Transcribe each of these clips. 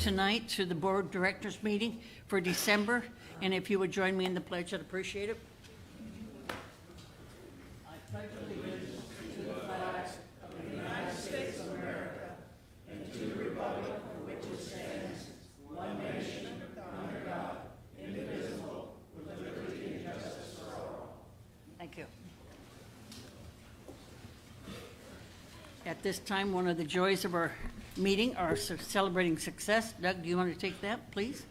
tonight to the Board Directors Meeting for December, and if you would join me in the pledge, I'd appreciate it. I pledge allegiance to the flag of the United States of America and to the republic for which it stands, one nation, under God, indivisible, with liberty and justice for all. Thank you. At this time, one of the joys of our meeting are celebrating success. Doug, do you want to take that, please?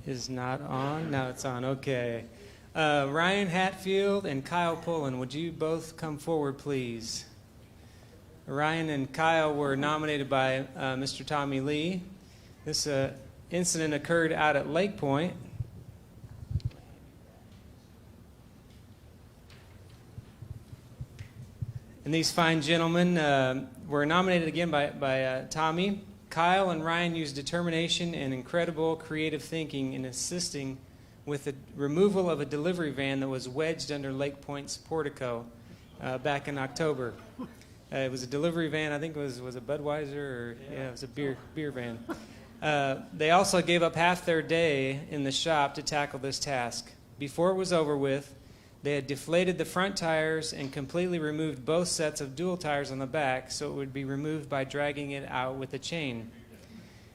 Is not on. Now it's on. Okay. Ryan Hatfield and Kyle Pullen, would you both come forward, please? Ryan and Kyle were nominated by Mr. Tommy Lee. This incident occurred out at Lake Point. And these fine gentlemen were nominated again by Tommy. Kyle and Ryan used determination and incredible creative thinking in assisting with the removal of a delivery van that was wedged under Lake Point's portico back in October. It was a delivery van, I think it was a Budweiser, or yeah, it was a beer van. They also gave up half their day in the shop to tackle this task. Before it was over with, they had deflated the front tires and completely removed both sets of dual tires on the back so it would be removed by dragging it out with a chain.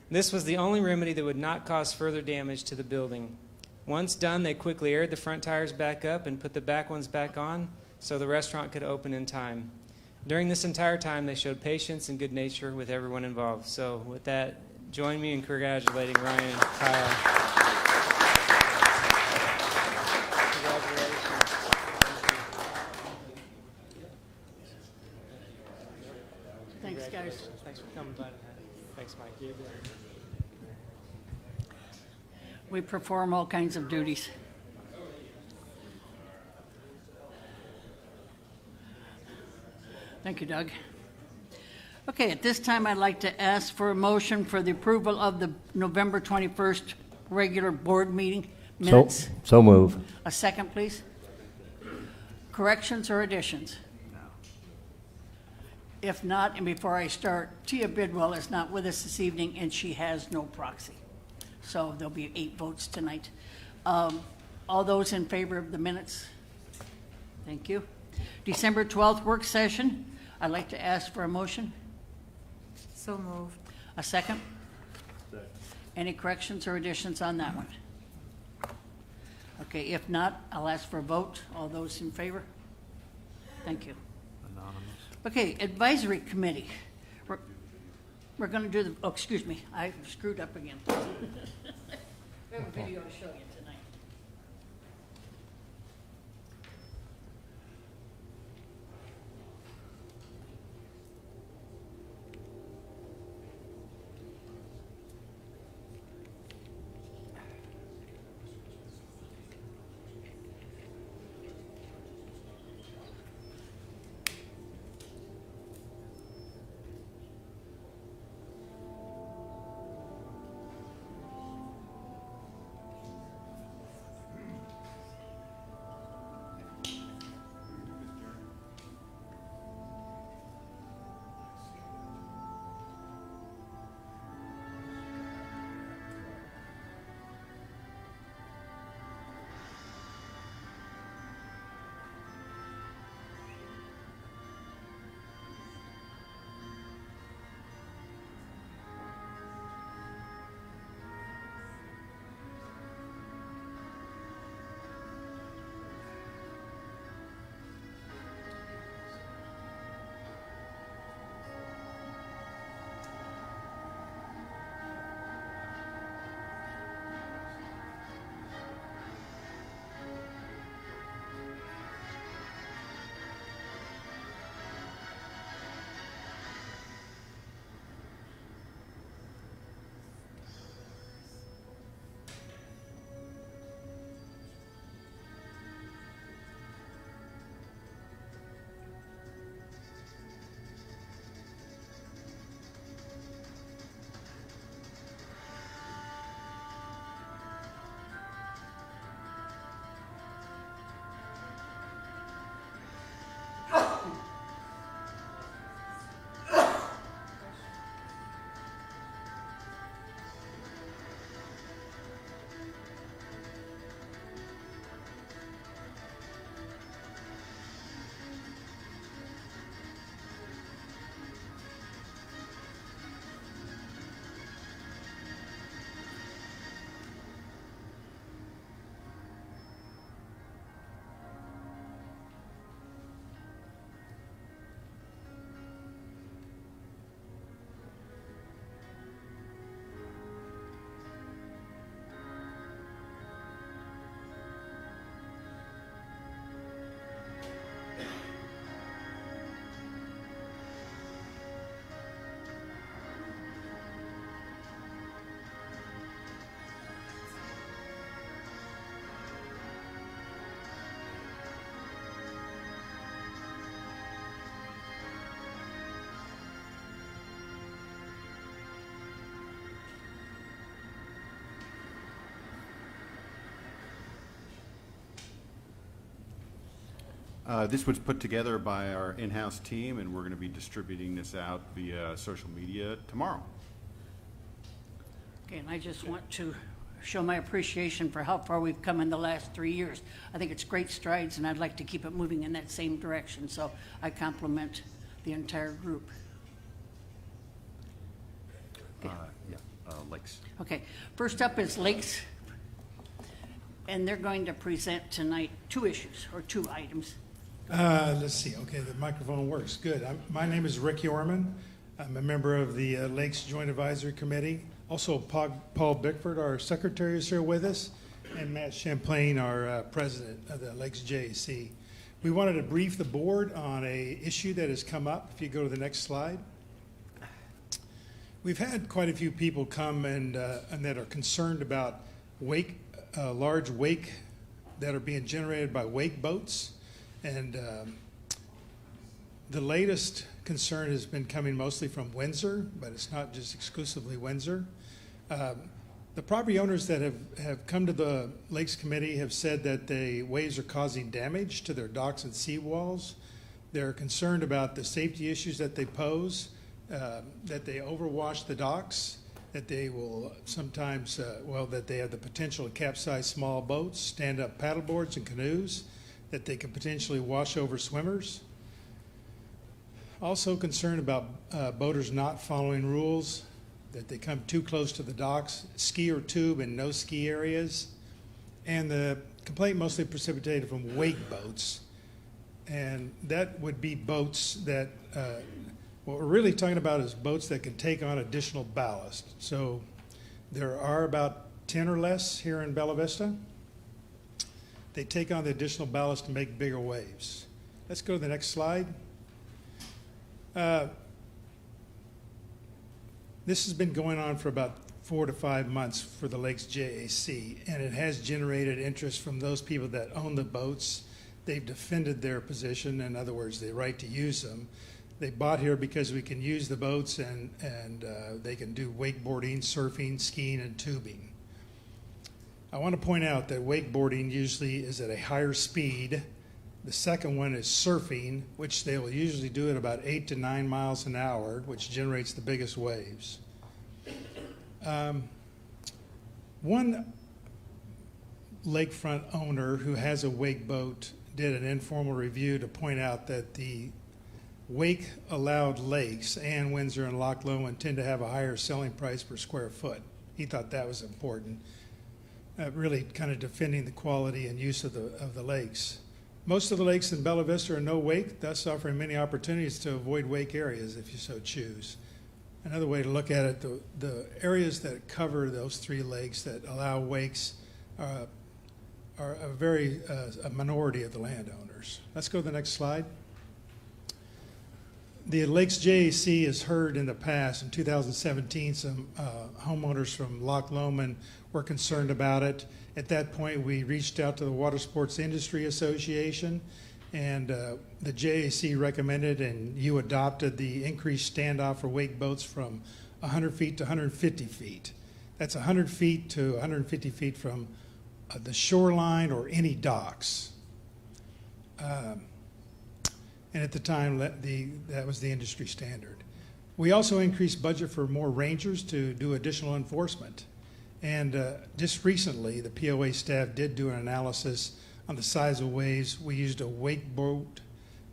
This was the only remedy that would not cause further damage to the building. Once done, they quickly aired the front tires back up and put the back ones back on so the restaurant could open in time. During this entire time, they showed patience and good nature with everyone involved. So with that, join me in congratulating Ryan and Kyle. Congratulations. Thanks, guys. Thanks for coming by. Thanks, Mike. We perform all kinds of duties. Thank you, Doug. Okay, at this time, I'd like to ask for a motion for the approval of the November 21st regular board meeting minutes. So move. A second, please. Corrections or additions? If not, and before I start, Tia Bidwell is not with us this evening, and she has no proxy. So there'll be 8 votes tonight. All those in favor of the minutes? Thank you. December 12th work session. I'd like to ask for a motion. So moved. A second? Any corrections or additions on that one? Okay, if not, I'll ask for a vote. All those in favor? Thank you. Anonymous. Okay, advisory committee. We're going to do the, oh, excuse me, I screwed up again. We have a video to show you tonight. This was put together by our in-house team, and we're going to be distributing this out via social media tomorrow. Okay, and I just want to show my appreciation for how far we've come in the last 3 years. I think it's great strides, and I'd like to keep it moving in that same direction, so I compliment the entire group. Lakes. Okay, first up is Lakes, and they're going to present tonight 2 issues, or 2 items. Let's see. Okay, the microphone works. Good. My name is Rick Yorman. I'm a member of the Lakes Joint Advisory Committee. Also, Paul Bickford, our secretary, is here with us, and Matt Champlain, our president of the Lakes JAC. We wanted to brief the board on a issue that has come up. If you go to the next slide. We've had quite a few people come and that are concerned about large wake that are being generated by wake boats. And the latest concern has been coming mostly from Windsor, but it's not just exclusively Windsor. The property owners that have come to the Lakes Committee have said that the waves are causing damage to their docks and seawalls. They're concerned about the safety issues that they pose, that they overwash the docks, that they will sometimes, that they have the potential to capsize small boats, stand-up paddleboards and canoes, that they could potentially wash over swimmers. Also concerned about boaters not following rules, that they come too close to the docks, ski or tube in no ski areas. And the complaint mostly precipitated from wake boats. And that would be boats that, what we're really talking about is boats that can take on additional ballast. So there are about 10 or less here in Bella Vista. They take on the additional ballast to make bigger waves. Let's go to the next slide. This has been going on for about 4 to 5 months for the Lakes JAC, and it has generated interest from those people that own the boats. They've defended their position, in other words, the right to use them. They bought here because we can use the boats and they can do wakeboarding, surfing, skiing, and tubing. I want to point out that wakeboarding usually is at a higher speed. The second one is surfing, which they will usually do at about 8 to 9 miles an hour, which generates the biggest waves. One lakefront owner who has a wake boat did an informal review to point out that the wake-allowed lakes, Ann, Windsor, and Loch Lomond, tend to have a higher selling price per square foot. He thought that was important, really kind of defending the quality and use of the lakes. Most of the lakes in Bella Vista are no wake, thus offering many opportunities to avoid wake areas if you so choose. Another way to look at it, the areas that cover those 3 lakes that allow wakes are a minority of the landowners. Let's go to the next slide. The Lakes JAC has heard in the past, in 2017, some homeowners from Loch Lomond were concerned about it. At that point, we reached out to the Water Sports Industry Association, and the JAC recommended and you adopted the increased standoff for wake boats from 100 feet to 150 feet. That's 100 feet to 150 feet from the shoreline or any docks. And at the time, that was the industry standard. We also increased budget for more rangers to do additional enforcement. And just recently, the POA staff did do an analysis on the size of waves. We used a wake boat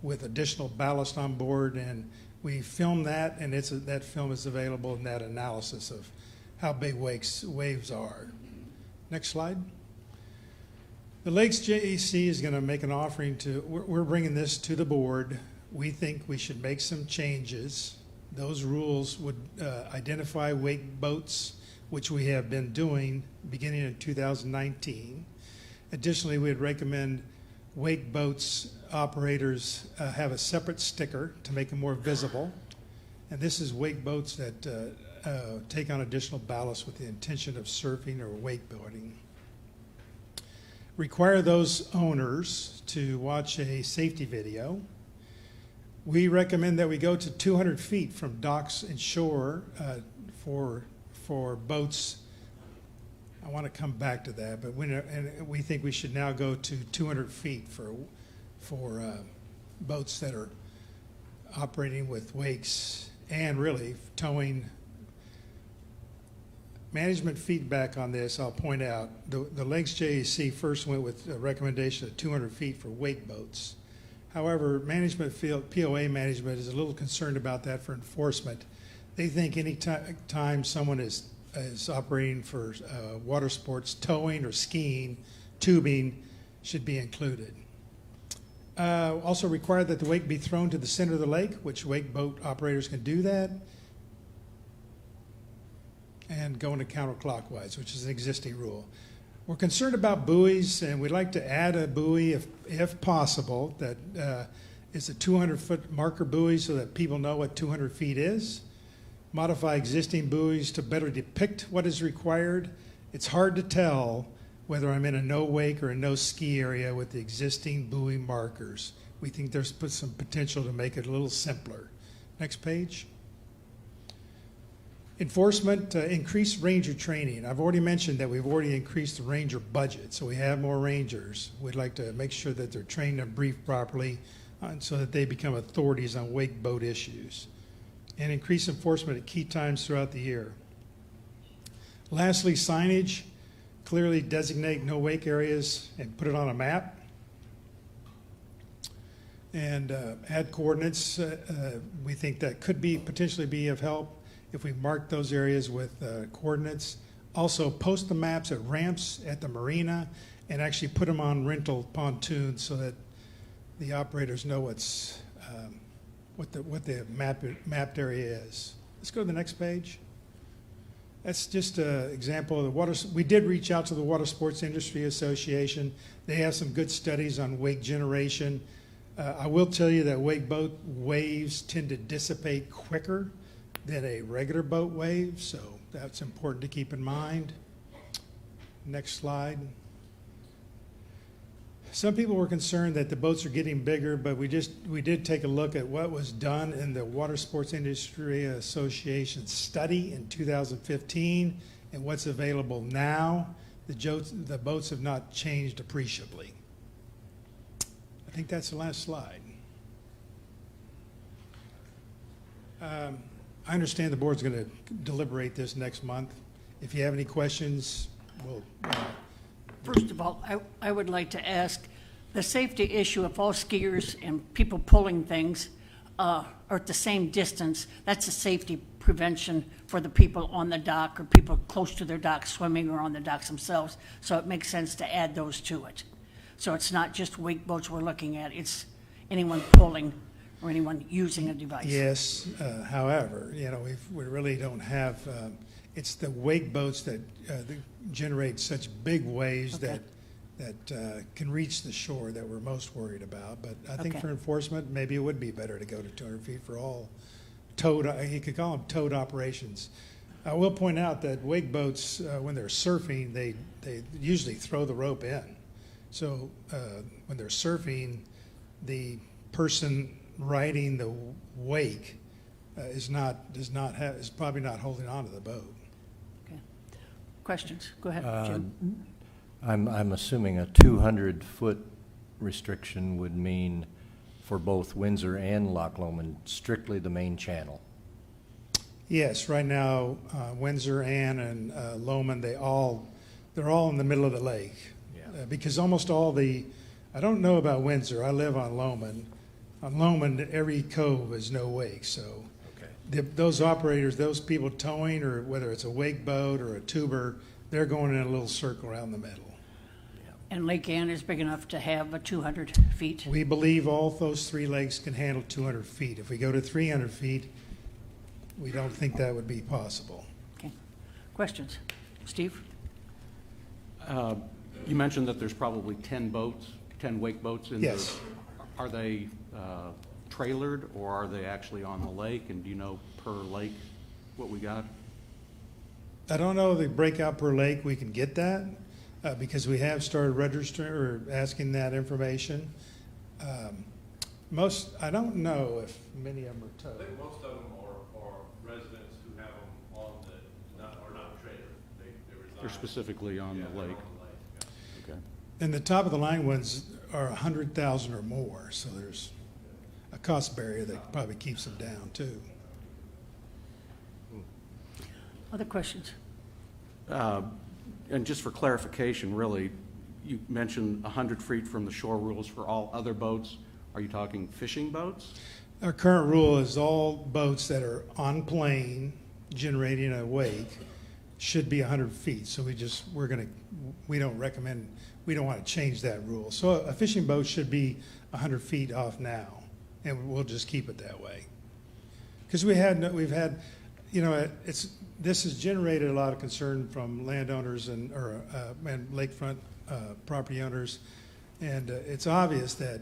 with additional ballast on board, and we filmed that, and that film is available in that analysis of how big waves are. Next slide. The Lakes JAC is going to make an offering we're bringing this to the board. We think we should make some changes. Those rules would identify wake boats, which we have been doing beginning in 2019. Additionally, we would recommend wake boats operators have a separate sticker to make them more visible. And this is wake boats that take on additional ballast with the intention of surfing or wakeboarding. Require those owners to watch a safety video. We recommend that we go to 200 feet from docks and shore for boats. I want to come back to that, but we think we should now go to 200 feet for for boats that are operating with wakes and really towing. Management feedback on this, I'll point out, the Lakes JAC first went with a recommendation of 200 feet for wake boats. However, POA management is a little concerned about that for enforcement. They think any time someone is operating for water sports, towing or skiing, tubing should be included. Also require that the wake be thrown to the center of the lake, which wake boat operators can do that, and going to counterclockwise, which is an existing rule. We're concerned about buoys, and we'd like to add a buoy if possible that is a 200-foot marker buoy so that people know what 200 feet is. Modify existing buoys to better depict what is required. It's hard to tell whether I'm in a no wake or a no ski area with the existing buoy markers. We think there's some potential to make it a little simpler. Next page. Enforcement, increased ranger training. I've already mentioned that we've already increased the ranger budget, so we have more rangers. We'd like to make sure that they're trained and briefed properly so that they become authorities on wake boat issues. And increase enforcement at key times throughout the year. Lastly, signage. Clearly designate no wake areas and put it on a map. And add coordinates. We think that could potentially be of help if we mark those areas with coordinates. Also, post the maps at ramps at the marina and actually put them on rental pontoons so that the operators know what the mapped area is. Let's go to the next page. That's just an example of the water. We did reach out to the Water Sports Industry Association. They have some good studies on wake generation. I will tell you that wake boat waves tend to dissipate quicker than a regular boat wave, so that's important to keep in mind. Next slide. Some people were concerned that the boats are getting bigger, but we did take a look at what was done in the Water Sports Industry Association study in 2015 and what's available now. The boats have not changed appreciably. I think that's the last slide. I understand the board's going to deliberate this next month. If you have any questions, we'll... First of all, I would like to ask, the safety issue of all skiers and people pulling things are at the same distance. That's a safety prevention for the people on the dock or people close to their dock swimming or on the docks themselves. So it makes sense to add those to it. So it's not just wake boats we're looking at, it's anyone pulling or anyone using a device. Yes, however, we really don't have, it's the wake boats that generate such big waves Okay. that can reach the shore that we're most worried about. But I think Okay. for enforcement, maybe it would be better to go to 200 feet for all towed, you could call them towed operations. I will point out that wake boats, when they're surfing, they usually throw the rope in. So when they're surfing, the person riding the wake is probably not holding on to the boat. Okay. Questions? Go ahead, Jim. I'm assuming a 200-foot restriction would mean for both Windsor and Loch Lomond strictly the main channel. Yes, right now Windsor, Ann, and Lomond, they're all in the middle of the lake. Yeah. Because almost all I don't know about Windsor. I live on Lomond. On Lomond, every cove is no wake. So Okay. those operators, those people towing, or whether it's a wake boat or a tuber, they're going in a little circle around the middle. And Lake Ann is big enough to have a 200 feet? We believe all those three lakes can handle 200 feet. If we go to 300 feet, we don't think that would be possible. Okay. Questions? Steve? You mentioned that there's probably 10 wake boats in Yes. there. Are they trailered or are they actually on the lake? And do you know per lake what we got? I don't know the breakout per lake. We can get that because we have started registering or asking that information. I don't know if many of them are I towed. think most of them are residents who have them on are not trailer. They reside. They're specifically on Yeah, the they're lake. on the lake, yeah. Okay. And the top of the line ones are 100,000 or more, so there's a cost barrier that probably keeps them down too. Other questions? And just for clarification, really, you mentioned 100 feet from the shore rules for all other boats. Are you talking fishing boats? Our current rule is all boats that are on plane generating a wake should be 100 feet. So we don't want to change that rule. So a fishing boat should be 100 feet off now, and we'll just keep it that way. Because we've had, this has generated a lot of concern from landowners and lakefront property owners, and it's obvious that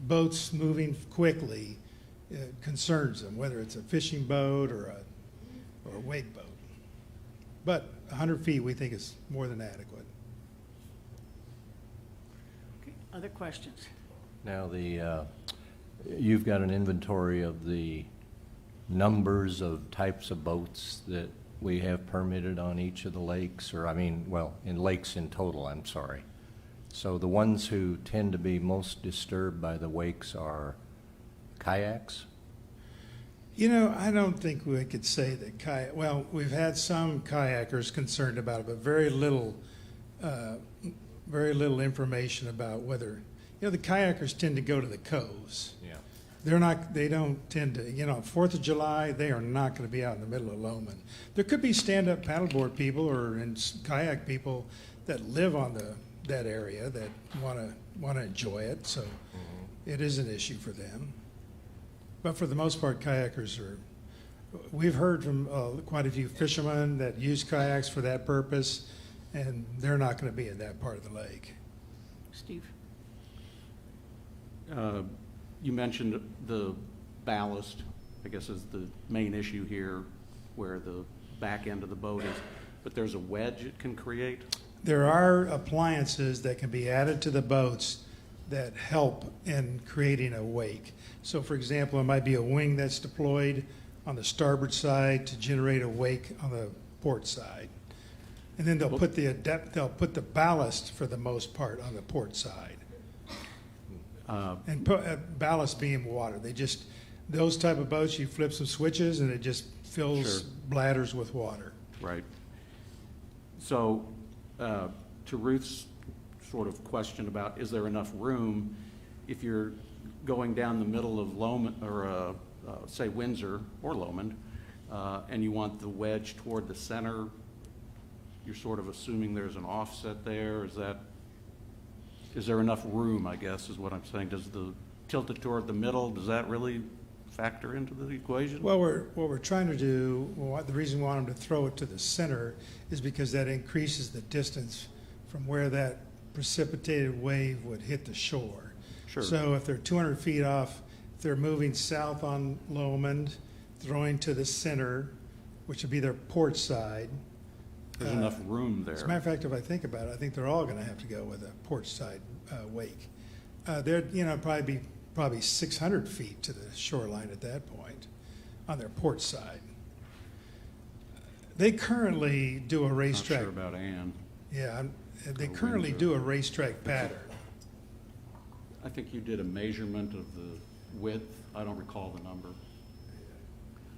boats moving quickly concerns them, whether it's a fishing boat or a wake boat. But 100 feet we think is more than adequate. Okay. Other questions? Now, you've got an inventory of the numbers of types of boats that we have permitted on each of the lakes, in lakes in total, I'm sorry. So the ones who tend to be most disturbed by the wakes are kayaks? I don't think we could say that we've had some kayakers concerned about it, but very little information about whether, the kayakers tend to go to the coves. Yeah. They don't tend to, 4th of July, they are not going to be out in the middle of Lowman. There could be stand-up paddleboard people and kayak people that live on that area that want to enjoy it, so it is an issue for them. But for the most part, kayakers we've heard from quite a few fishermen that use kayaks for that purpose, and they're not going to be in that part of the lake. Steve? You mentioned the ballast, I guess, is the main issue here, where the back end of the boat is, but there's a wedge it can create? There are appliances that can be added to the boats that help in creating a wake. So for example, it might be a wing that's deployed on the starboard side to generate a wake on the port side. And then they'll put the ballast for the most part on the port side. And ballast being water. Those type of boats, you flip some switches and it just fills bladders with water. Right. So to Ruth's sort of question about is there enough room, if you're going down the middle of Lowman, or say Windsor or Lowman, and you want the wedge toward the center, you're sort of assuming there's an offset there. Is there enough room, I guess, is what I'm saying? Does the tilt it toward the middle, does that really factor into the equation? Well, what we're trying to do, the reason we want them to throw it to the center is because that increases the distance from where that precipitated wave would hit the shore. Sure. So if they're 200 feet off, if they're moving south on Lowman, throwing to the center, which would be their port side. There's enough room there. As a matter of fact, if I think about it, I think they're all going to have to go with a port side wake. They're probably 600 feet to the shoreline at that point on their port side. They currently do a racetrack. Not sure about Ann. Yeah, they currently Windsor. do a racetrack pattern. I think you did a measurement of the width. I don't recall the number.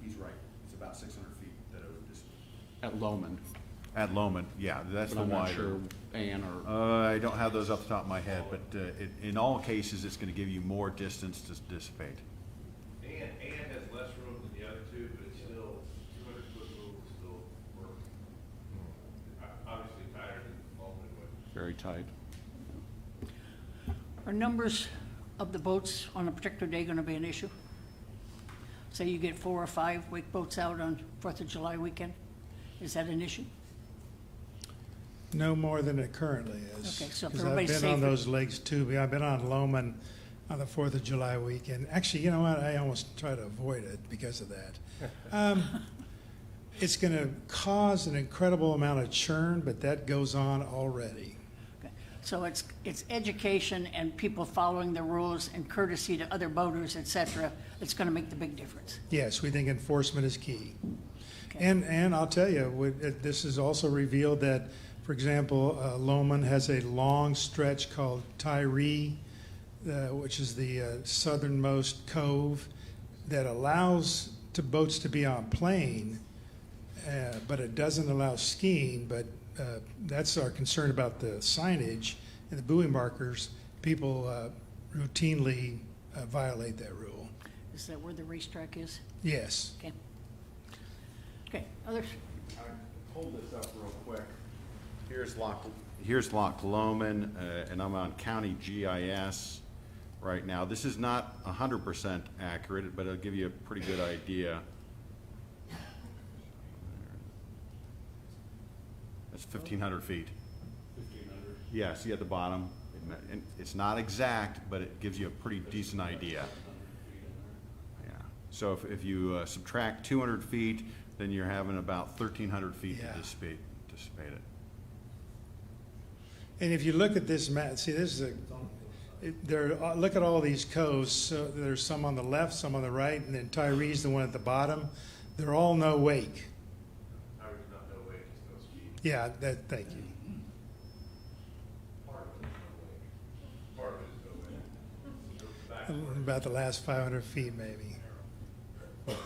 He's right. It's about 600 feet that it would just. At Lowman. At Lowman, yeah, that's But the I'm not wider. sure Ann or, I don't have those off the top of my head, but in all cases, it's going to give you more distance to dissipate. And has less room than the other two, but it's still 200-foot rule is still work. Obviously tighter than the moment, but very tight. Are numbers of the boats on a particular day going to be an issue? Say you get 4 or 5 wake boats out on 4th of July weekend? Is that an issue? No more than it currently is. Okay, so if Because I've everybody's been on safe- those lakes too. I've been on Lowman on the 4th of July weekend. Actually, you know what? I almost try to avoid it because of that. It's going to cause an incredible amount of churn, but that goes on already. Okay. So it's education and people following the rules and courtesy to other boaters, et cetera, that's going to make the big difference. Yes, we think enforcement is key. Okay. And I'll tell you, this has also revealed that For example, Loman has a long stretch called Tyree, which is the southernmost cove that allows boats to be on plane, but it doesn't allow skiing. But that's our concern about the signage and the buoy markers. People routinely violate that rule. Is that where the racetrack is? Yes. Okay. Okay, others? I pulled this up real quick. Here's Loch Lomond, and I'm on county GIS right now. This is not 100% accurate, but it'll give you a pretty good idea. That's 1,500 feet. 1,500? Yeah, see at the bottom? And it's not exact, but it gives you a pretty decent idea. Yeah. So if you subtract 200 feet, then you're having about 1,300 feet Yeah. to dissipate it. And if you look at this map, see, this is look at all these coves. So there's some on the left, some on the right, and then Tyree's the one at the bottom. They're all no wake. How is not no wake, it's no ski. Yeah, thank you. Part of it is no wake. Part of it is no wake. Back to work. About the last 500 feet, maybe. It's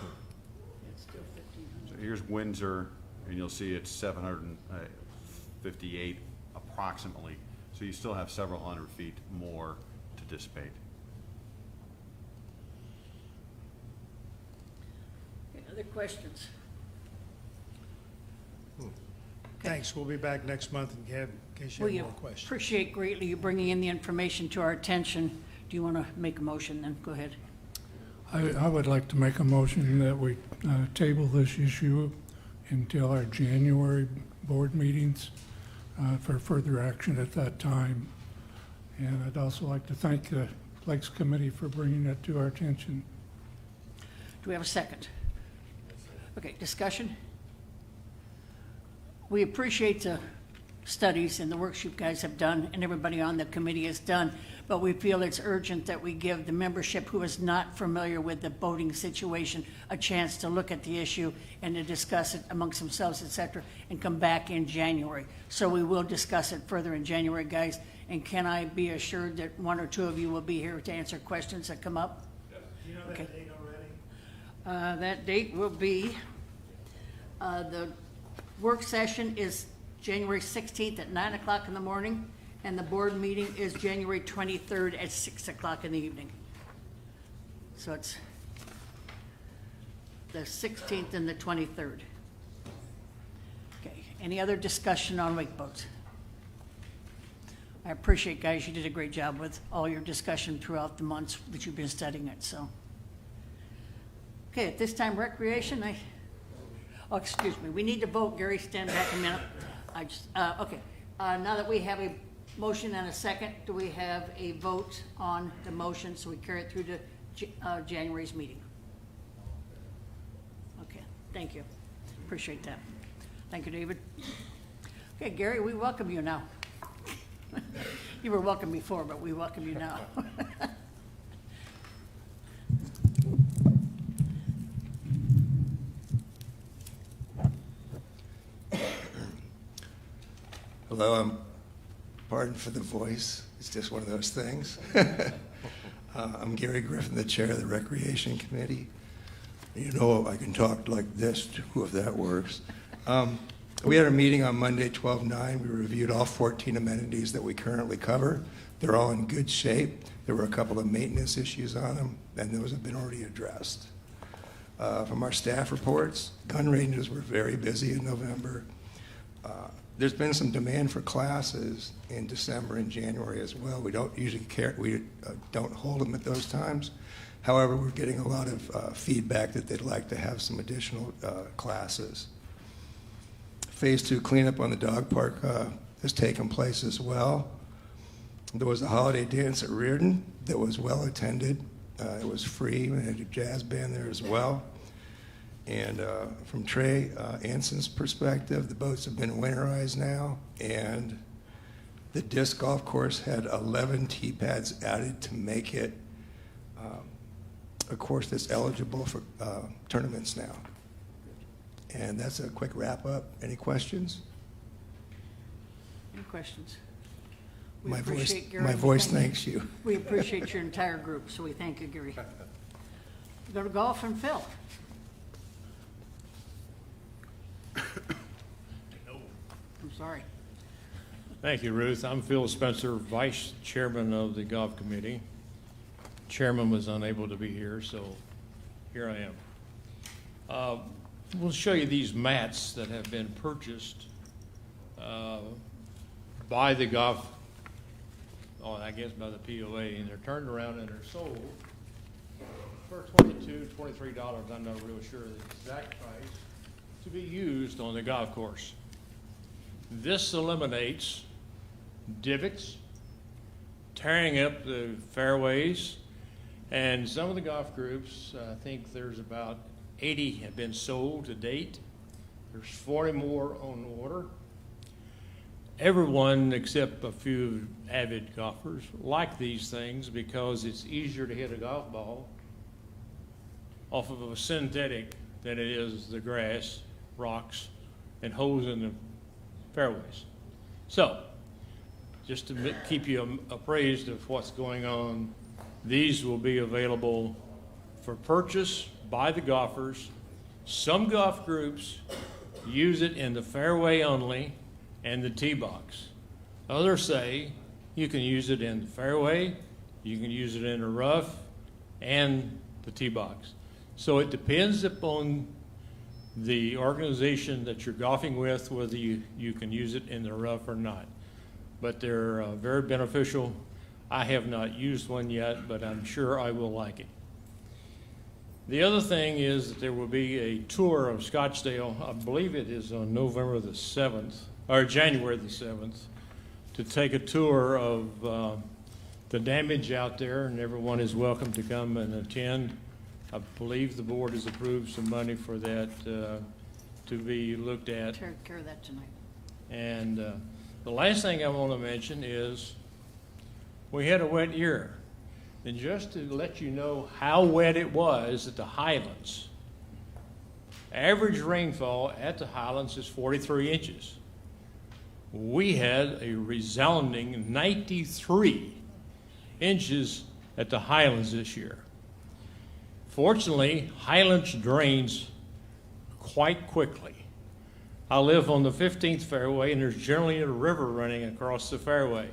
still 1,500. So here's Windsor, and you'll see it's 758 approximately. So you still have several hundred feet more to dissipate. Okay, other questions? Thanks. We'll be back next month in case you We have more questions. appreciate greatly you bringing in the information to our attention. Do you want to make a motion then? Go ahead. I would like to make a motion that we table this issue until our January board meetings for further action at that time. And I'd also like to thank the Lakes Committee for bringing that to our attention. Do we have a second? Okay, discussion? We appreciate the studies and the work you guys have done and everybody on the committee has done, but we feel it's urgent that we give the membership who is not familiar with the boating situation a chance to look at the issue and to discuss it amongst themselves, et cetera, and come back in January. So we will discuss it further in January, guys. And can I be assured that one or two of you will be here to answer questions that come up? Do you know that date already? That date will be, the work session is January 16th at 9 o'clock in the morning, and the board meeting is January 23rd at 6 o'clock in the evening. So it's the 16th and the 23rd. Okay, any other discussion on wake boats? I appreciate, guys, you did a great job with all your discussion throughout the months that you've been studying it, so. Okay, at this time, recreation, oh, excuse me, we need to vote. Gary, stand back a minute. Okay, now that we have a motion and a second, do we have a vote on the motion so we carry it through to January's meeting? Okay, thank you. Appreciate that. Thank you, David. Okay, Gary, we welcome you now. You were welcome before, but we welcome you now. Hello, pardon for the voice. It's just one of those things. I'm Gary Griffin, the chair of the Recreation Committee. You know, I can talk like this too, if that works. We had a meeting on Monday, 12/9. We reviewed all 14 amenities that we currently cover. They're all in good shape. There were a couple of maintenance issues on them, and those have been already addressed. From our staff reports, gun ranges were very busy in November. There's been some demand for classes in December and January as well. We don't usually don't hold them at those times. However, we're getting a lot of feedback that they'd like to have some additional classes. Phase 2 cleanup on the dog park has taken place as well. There was a holiday dance at Reardon that was well attended. It was free. We had a jazz band there as well. And from Trey Anson's perspective, the boats have been winterized now, and the disc golf course had 11 tee pads added to make it a course that's eligible for tournaments now. And that's a quick wrap up. Any questions? Any questions? We My voice, appreciate Gary. my voice thanks you. We appreciate your entire group, so we thank you, Gary. Go to golf and Phil. I'm sorry. Thank you, Ruth. I'm Phil Spencer, Vice Chairman of the Golf Committee. Chairman was unable to be here, so here I am. We'll show you these mats that have been purchased by the golf, I guess by the POA, and they're turned around and they're sold for $22, $23. I'm not real sure of the exact price, to be used on the golf course. This eliminates divots, tearing up the fairways, and some of the golf groups, I think there's about 80 have been sold to date. There's 40 more on order. Everyone except a few avid golfers like these things because it's easier to hit a golf ball off of a synthetic than it is the grass, rocks, and holes in the fairways. So, just to keep you appraised of what's going on, these will be available for purchase by the golfers. Some golf groups use it in the fairway only and the tee box. Others say you can use it in the fairway, you can use it in the rough, and the tee box. So it depends upon the organization that you're golfing with, whether you can use it in the rough or not. But they're very beneficial. I have not used one yet, but I'm sure I will like it. The other thing is that there will be a tour of Scottsdale. I believe it is on November the 7th, or January the 7th, to take a tour of the damage out there, and everyone is welcome to come and attend. I believe the board has approved some money for that to be looked at. Take care of that tonight. And the last thing I want to mention is we had a wet year. And just to let you know how wet it was at the Highlands, average rainfall at the Highlands is 43 inches. We had a resounding 93 inches at the Highlands this year. Fortunately, Highlands drains quite quickly. I live on the 15th fairway, and there's generally a river running across the fairway.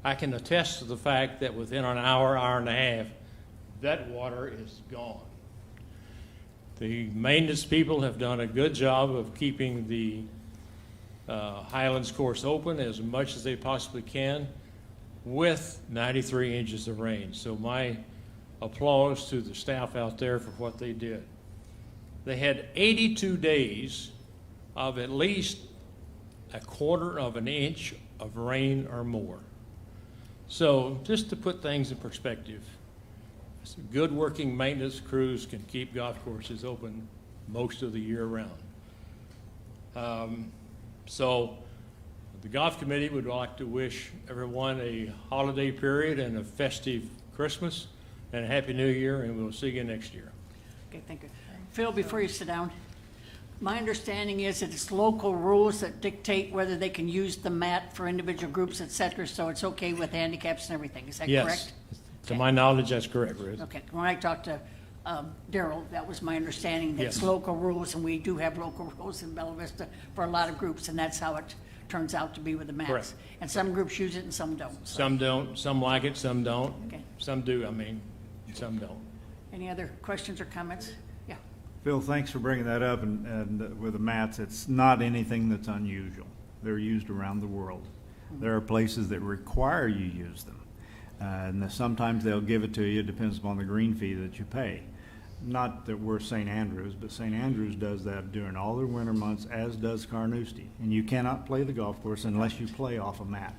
I can attest to the fact that within an hour, hour and a half, that water is gone. The maintenance people have done a good job of keeping the Highlands course open as much as they possibly can with 93 inches of rain. So my applause to the staff out there for what they did. They had 82 days of at least a quarter of an inch of rain or more. So just to put things in perspective, good working maintenance crews can keep golf courses open most of the year round. So the golf committee would like to wish everyone a holiday period and a festive Christmas and a Happy New Year, and we'll see you next year. Okay, thank you. Phil, before you sit down, my understanding is that it's local rules that dictate whether they can use the mat for individual groups, et cetera, so it's okay with handicaps and everything. Is that Yes. correct? To my knowledge, that's correct, Ruth. Okay, when I talked to Daryl, that was my understanding, that it's Yes. local rules, and we do have local rules in Bella Vista for a lot of groups, and that's how it turns out to be with the mats. Correct. And some groups use it and some don't. so. Some don't, some like it, some don't. Okay. Some do, I mean, some don't. Any other questions or comments? Yeah. Phil, thanks for bringing that up, and with the mats, it's not anything that's unusual. They're used around the world. There are places that require you use them. And sometimes they'll give it to you, it depends upon the green fee that you pay. Not that we're St. Andrews, but St. Andrews does that during all their winter months, as does Carnoustie. And you cannot play the golf course unless you play off a mat.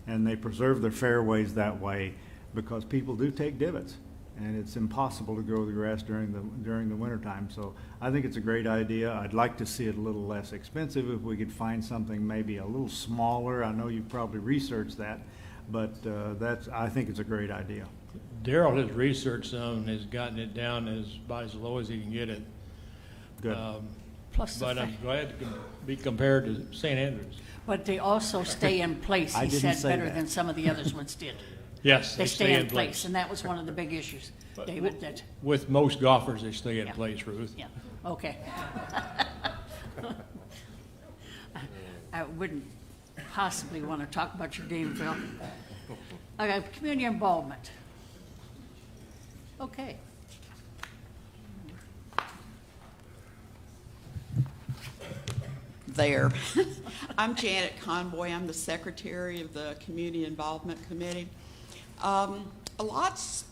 And they preserve their fairways that way because people do take divots. And it's impossible to grow the grass during the wintertime. So I think it's a great idea. I'd like to see it a little less expensive if we could find something maybe a little smaller. I know you've probably researched that, but I think it's a great idea. Daryl has researched some and has gotten it down about as low as he can get it. Good. Plus the but I'm fact- glad to be compared to St. Andrews. But they also stay in place, I he didn't said, say better that. than some of the others ones did. Yes, They stay in place, and that was one of the big issues, But David, that, With most golfers, they stay in Yeah. place, Ruth. yeah, okay. I wouldn't possibly want to talk about your game, Phil. Okay, community involvement. Okay. There. I'm Janet Conboy. I'm the secretary of the Community Involvement Committee. A lot's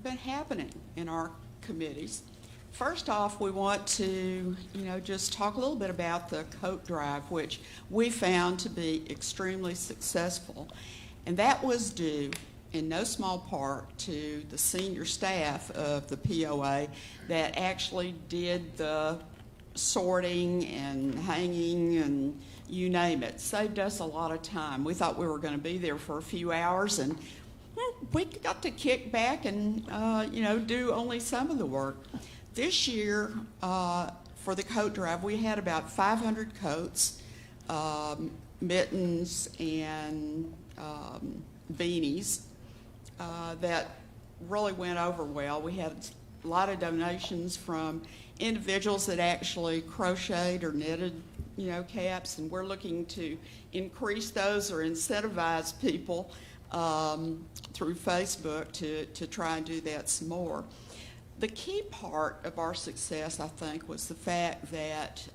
been happening in our committees. First off, we want to, just talk a little bit about the coat drive, which we found to be extremely successful. And that was due in no small part to the senior staff of the POA that actually did the sorting and hanging and you name it. Saved us a lot of time. We thought we were going to be there for a few hours, and we got to kick back and do only some of the work. This year, for the coat drive, we had about 500 coats, mittens, and beanies that really went over well. We had a lot of donations from individuals that actually crocheted or knitted, caps, and we're looking to increase those or incentivize people through Facebook to try and do that some more. The key part of our success, I think, was the fact that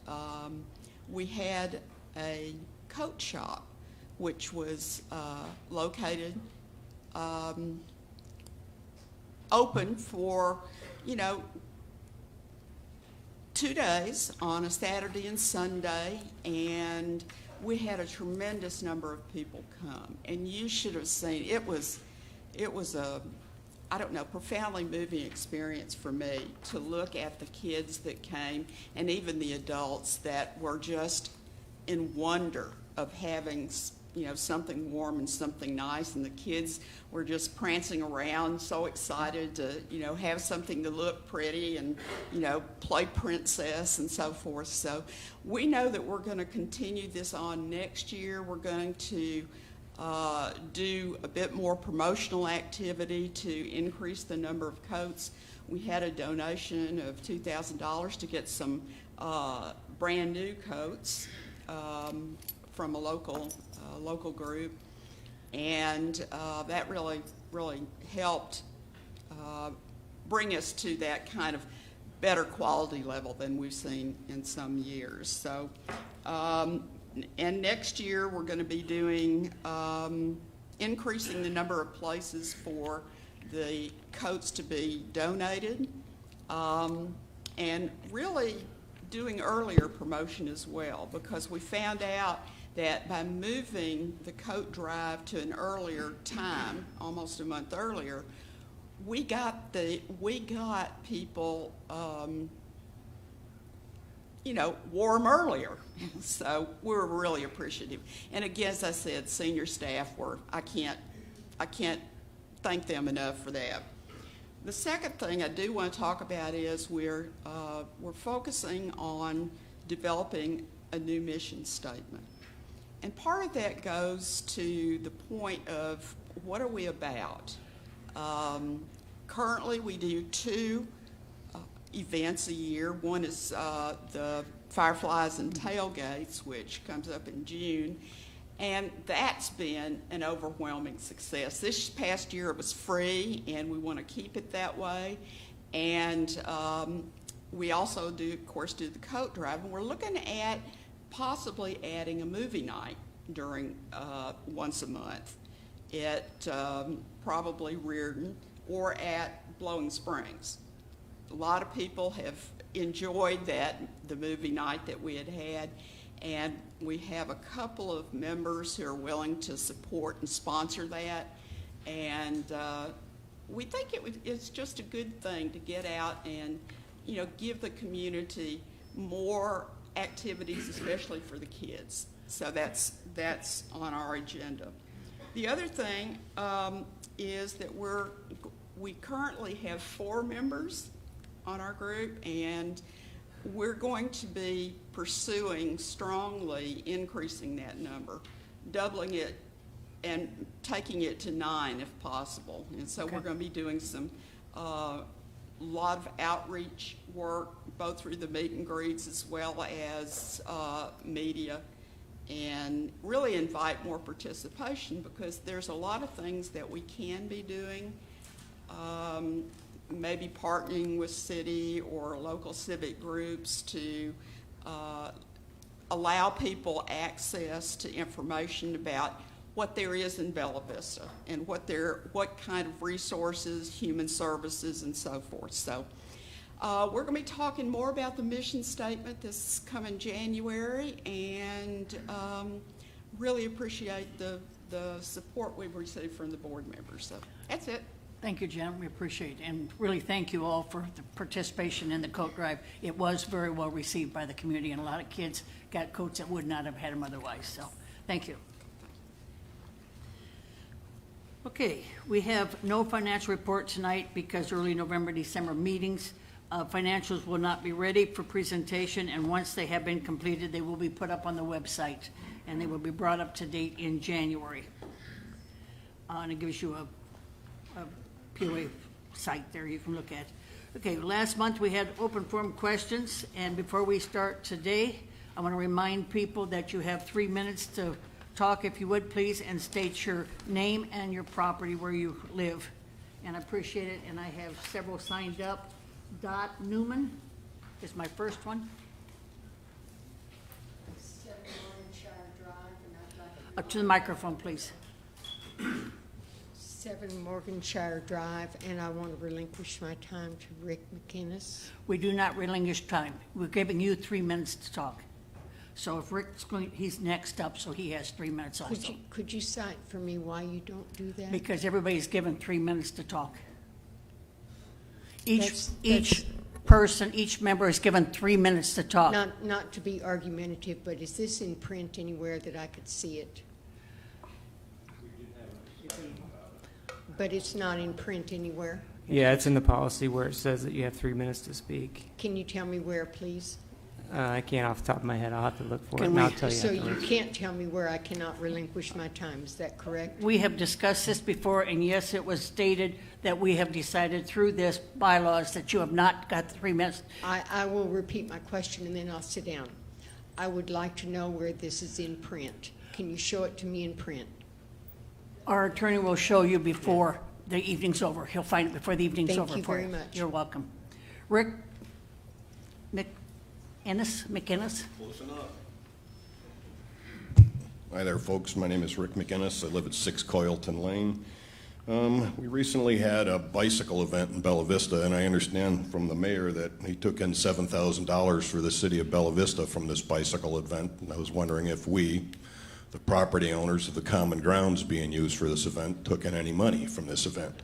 we had a coat shop, which was located open for, 2 days on a Saturday and Sunday, and we had a tremendous number of people come. And you should have seen, it was a, profoundly moving experience for me to look at the kids that came and even the adults that were just in wonder of having something warm and something nice, and the kids were just prancing around so excited to have something to look pretty and play princess and so forth. So we know that we're going to continue this on next year. We're going to do a bit more promotional activity to increase the number of coats. We had a donation of $2,000 to get some brand new coats from a local group, and that really helped bring us to that kind of better quality level than we've seen in some years. So, and next year we're going to be doing increasing the number of places for the coats to be donated, and really doing earlier promotion as well, because we found out that by moving the coat drive to an earlier time, almost a month earlier, we got people, wore them earlier. So we were really appreciative. And again, as I said, senior staff I can't thank them enough for that. The second thing I do want to talk about is we're focusing on developing a new mission statement. And part of that goes to the point of what are we about? Currently, we do 2 events a year. One is the Fireflies and Tailgates, which comes up in June. And that's been an overwhelming success. This past year it was free, and we want to keep it that way. And we also do the coat drive, and we're looking at possibly adding a movie night during once a month at probably Reardon or at Blowing Springs. A lot of people have enjoyed the movie night that we had, and we have a couple of members who are willing to support and sponsor that. And we think it's just a good thing to get out and give the community more activities, especially for the kids. So that's on our agenda. The other thing is that we currently have 4 members on our group, and we're going to be pursuing strongly increasing that number, doubling it and taking it to 9 if possible. And so we're going to be doing some lot of outreach work, both through the meet and greets as well as media, and really invite more participation, because there's a lot of things that we can be doing, maybe partnering with city or local civic groups to allow people access to information about what there is in Bella Vista and what kind of resources, human services, and so forth. So we're going to be talking more about the mission statement this coming January, and really appreciate the support we've received from the board members. So that's it. Thank you, Jen. We appreciate it. And really thank you all for the participation in the coat drive. It was very well received by the community, and a lot of kids got coats that would not have had them otherwise. So thank you. Okay, we have no financial report tonight because early November, December meetings. Financials will not be ready for presentation, and once they have been completed, they will be put up on the website, and they will be brought up to date in January. And it gives you a POA site there you can look at. Okay, last month we had open forum questions, and before we start today, I want to remind people that you have 3 minutes to talk, if you would please, and state your name and your property where you live. And I appreciate it, and I have several signed up. Dot Newman is my first one. 7 Morningshire Drive, and I'd like Up to the microphone, please. 7 Morganshire Drive, and I want to relinquish my time to Rick McInnes. We do not relinquish time. We're giving you 3 minutes to talk. So if Rick's going, he's next up, so he has 3 minutes also. Could you cite for me why you don't do that? Because everybody's given 3 minutes to talk. Each member is given 3 minutes to talk. Not to be argumentative, but is this in print anywhere that I could see it? But it's not in print anywhere? Yeah, it's in the policy where it says that you have 3 minutes to speak. Can you tell me where, please? I can't off the top of my head. I'll have to look for it, Can and I'll we- tell you So afterwards. you can't tell me where I cannot relinquish my time, is that correct? We have discussed this before, and yes, it was stated that we have decided through this bylaws that you have not got the 3 minutes. I will repeat my question and then I'll sit down. I would like to know where this is in print. Can you show it to me in print? Our attorney will show you before the evening's over. He'll find it before the evening's Thank over you for very much. You're welcome. Rick McInnes? Close enough. Hi there, folks. My name is Rick McInnes. I live at 6 Coyleton Lane. We recently had a bicycle event in Bella Vista, and I understand from the mayor that he took in $7,000 for the city of Bella Vista from this bicycle event. And I was wondering if we, the property owners of the common grounds being used for this event, took in any money from this event.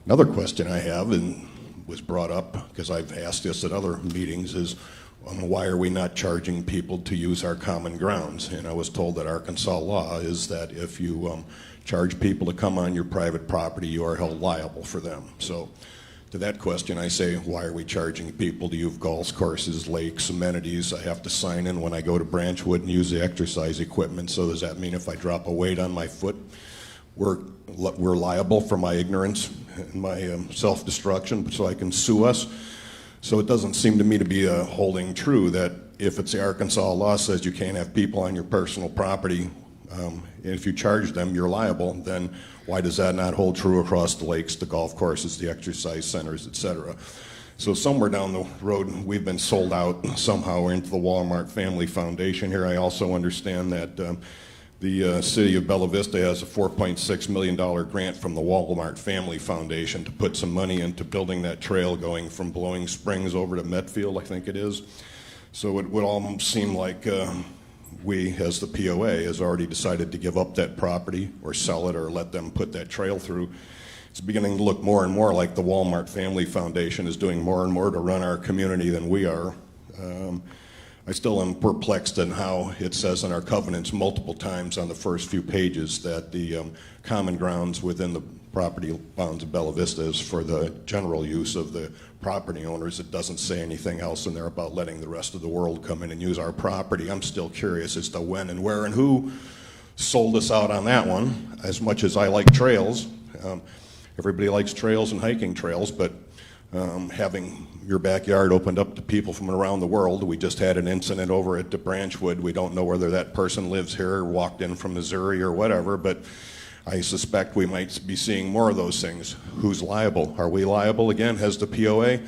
Another question I have, and was brought up because I've asked this at other meetings, is why are we not charging people to use our common grounds? And I was told that Arkansas law is that if you charge people to come on your private property, you are held liable for them. So to that question, I say, why are we charging people to use golf courses, lakes, amenities? I have to sign in when I go to Branchwood and use the exercise equipment. So does that mean if I drop a weight on my foot, we're liable for my ignorance and my self-destruction, so I can sue us? So it doesn't seem to me to be holding true that if it's the Arkansas law says you can't have people on your personal property, and if you charge them, you're liable, then why does that not hold true across the lakes, the golf courses, the exercise centers, etc.? So somewhere down the road, we've been sold out somehow into the Walmart Family Foundation here. I also understand that the city of Bella Vista has a $4.6 million grant from the Walmart Family Foundation to put some money into building that trail going from Blowing Springs over to Metfield, I think it is. So it would almost seem like we, as the POA, has already decided to give up that property or sell it or let them put that trail through. It's beginning to look more and more like the Walmart Family Foundation is doing more and more to run our community than we are. I still am perplexed in how it says in our covenants multiple times on the first few pages that the common grounds within the property bounds of Bella Vista is for the general use of the property owners. It doesn't say anything else in there about letting the rest of the world come in and use our property. I'm still curious as to when and where and who sold us out on that one. As much as I like trails, everybody likes trails and hiking trails, but having your backyard opened up to people from around the world. We just had an incident over at the Branchwood. We don't know whether that person lives here or walked in from Missouri or whatever, but I suspect we might be seeing more of those things. Who's liable? Are we liable again? Has the POA?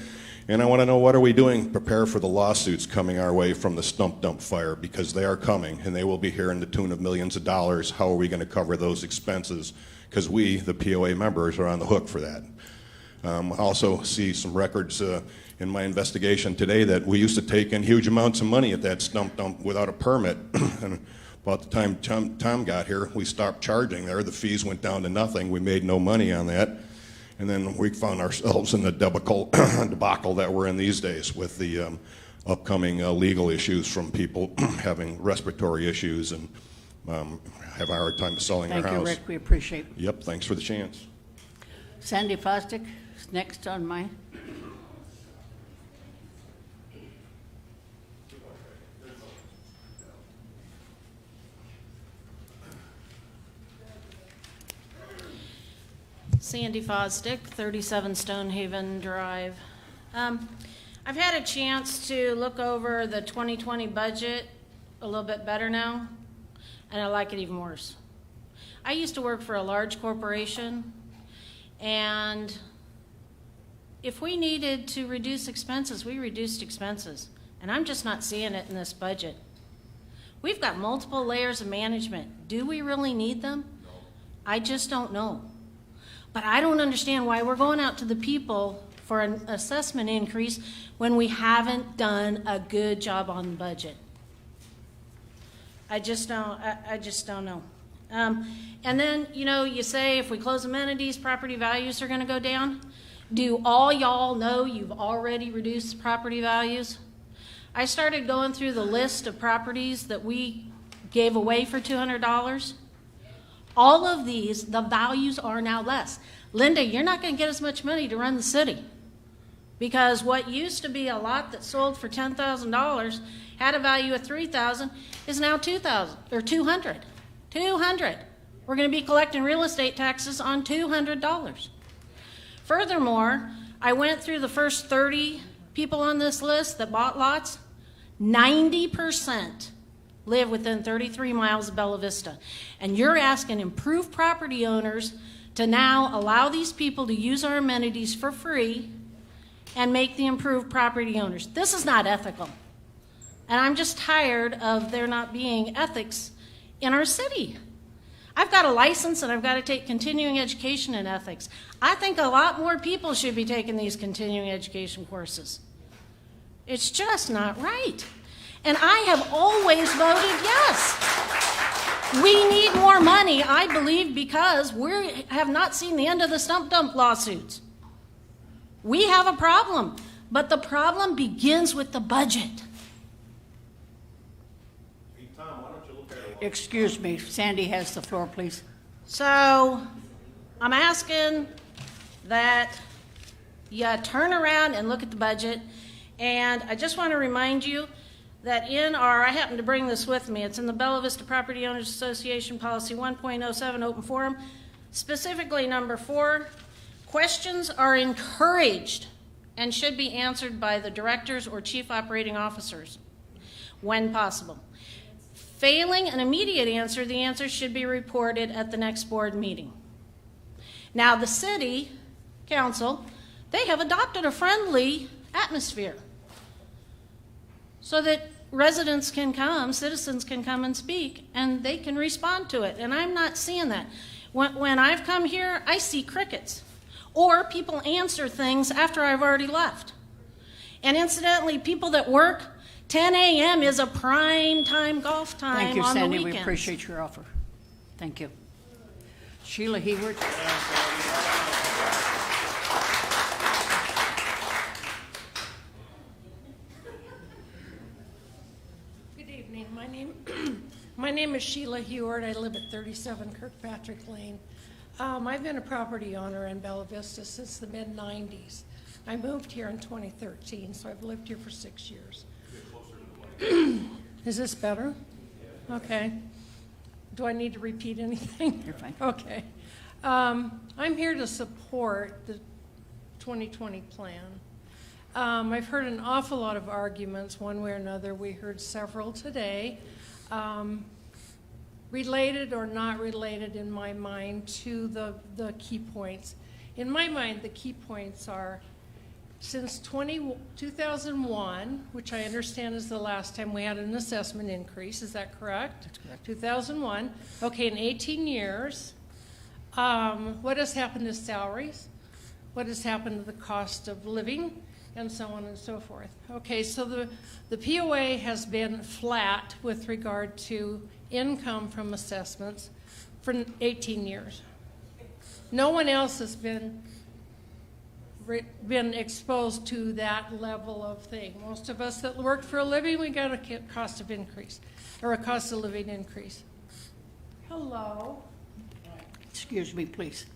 And I want to know, what are we doing to prepare for the lawsuits coming our way from the stump dump fire, because they are coming and they will be here in the tune of millions of dollars. How are we going to cover those expenses? Because we, the POA members, are on the hook for that. I also see some records in my investigation today that we used to take in huge amounts of money at that stump dump without a permit. And about the time Tom got here, we stopped charging there. The fees went down to nothing. We made no money on that. And then we found ourselves in the debacle that we're in these days with the upcoming legal issues from people having respiratory issues and have a hard time selling their house. Thank you, Rick. We appreciate it. Yep, thanks for the chance. Sandy Fosdick is next on my. Sandy Fosdick, 37 Stonehaven Drive. I've had a chance to look over the 2020 budget a little bit better now, and I like it even worse. I used to work for a large corporation, and if we needed to reduce expenses, we reduced expenses, and I'm just not seeing it in this budget. We've got multiple layers of management. Do we really need them? No. I just don't know. But I don't understand why we're going out to the people for an assessment increase when we haven't done a good job on the budget. I just don't know. And then, you know, you say if we close amenities, property values are going to go down. Do all y'all know you've already reduced property values? I started going through the list of properties that we gave away for $200. All of these, the values are now less. Linda, you're not going to get as much money to run the city, because what used to be a lot that sold for $10,000 had a value of $3,000 is now $2,000 or $200. $200. We're going to be collecting real estate taxes on $200. Furthermore, I went through the first 30 people on this list that bought lots. 90% live within 33 miles of Bella Vista. And you're asking improved property owners to now allow these people to use our amenities for free and make the improved property owners. This is not ethical. And I'm just tired of there not being ethics in our city. I've got a license and I've got to take continuing education in ethics. I think a lot more people should be taking these continuing education courses. It's just not right. And I have always voted yes. We need more money, I believe, because we have not seen the end of the stump dump lawsuits. We have a problem, but the problem begins with the budget. Excuse me, Sandy has the floor, please. So I'm asking that you turn around and look at the budget. And I just want to remind you that in our, I happen to bring this with me, it's in the Bella Vista Property Owners Association Policy 1.07 Open Forum, specifically number 4, questions are encouraged and should be answered by the directors or chief operating officers when possible. Failing an immediate answer, the answer should be reported at the next board meeting. Now, the city council, they have adopted a friendly atmosphere so that residents can come, citizens can come and speak, and they can respond to it. And I'm not seeing that. When I've come here, I see crickets. Or people answer things after I've already left. And incidentally, people that work, 10 a.m. is a prime time golf time on the weekends. Thank you, Sandy. We appreciate your offer. Thank you. Sheila Heward. evening. My name is Sheila Heward. I live at 37 Kirkpatrick Lane. I've been a property owner in Bella Vista since the mid-90s. I moved here in 2013, so I've lived here for 6 years. Is this better? Okay. Do I need to repeat anything? You're fine. Okay. I'm here to support the 2020 plan. I've heard an awful lot of arguments one way or another. We heard several today, related or not related in my mind to the key points. In my mind, the key points are since 2001, which I understand is the last time we had an assessment increase. Is that correct? That's correct. 2001. Okay, in 18 years, what has happened to salaries? What has happened to the cost of living? And so on and so forth. Okay, so the POA has been flat with regard to income from assessments for 18 years. No one else has been exposed to that level of thing. Most of us that work for a living, we got a cost of increase, or a cost of living increase. Hello? Excuse me, please.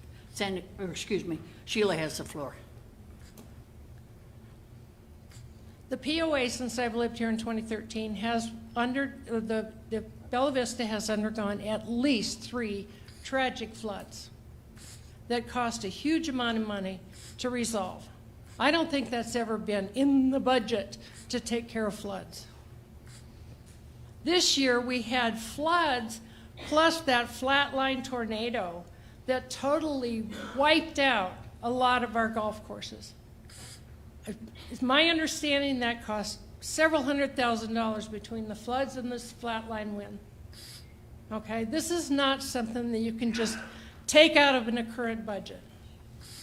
Sheila has the floor. The POA, since I've lived here in 2013, has the Bella Vista has undergone at least 3 tragic floods that cost a huge amount of money to resolve. I don't think that's ever been in the budget to take care of floods. This year we had floods plus that flatline tornado that totally wiped out a lot of our golf courses. It's my understanding that cost several $100,000 between the floods and this flatline wind. Okay, this is not something that you can just take out of a current budget.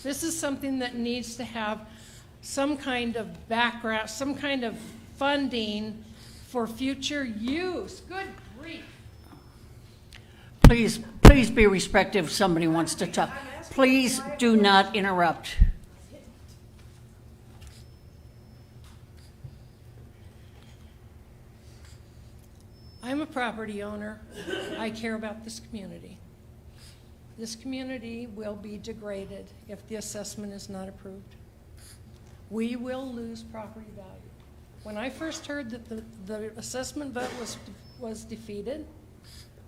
This is something that needs to have some kind of background, some kind of funding for future use. Good grief. Please be respectful if somebody wants to talk. Please do not interrupt. I'm a property owner. I care about this community. This community will be degraded if the assessment is not approved. We will lose property value. When I first heard that the assessment vote was defeated,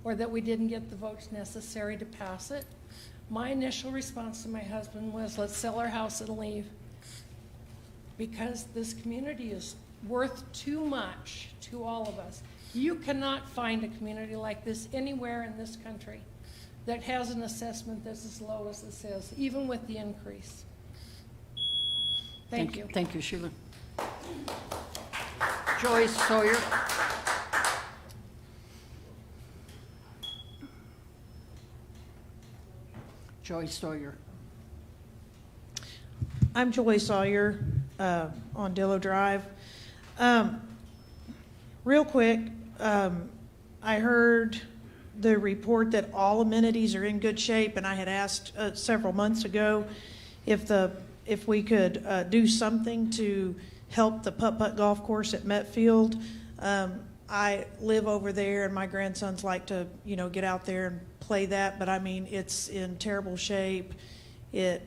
or that we didn't get the votes necessary to pass it, my initial response to my husband was, let's sell our house and leave. Because this community is worth too much to all of us. You cannot find a community like this anywhere in this country that has an assessment that's as low as this is, even with the increase. Thank you. Thank you, Sheila. Joyce Sawyer. Joyce Sawyer. I'm Joyce Sawyer on Dillow Drive. Real quick, I heard the report that all amenities are in good shape, and I had asked several months ago if we could do something to help the putt-putt golf course at Metfield. I live over there, and my grandsons like to, get out there and play that, but I mean, it's in terrible shape. It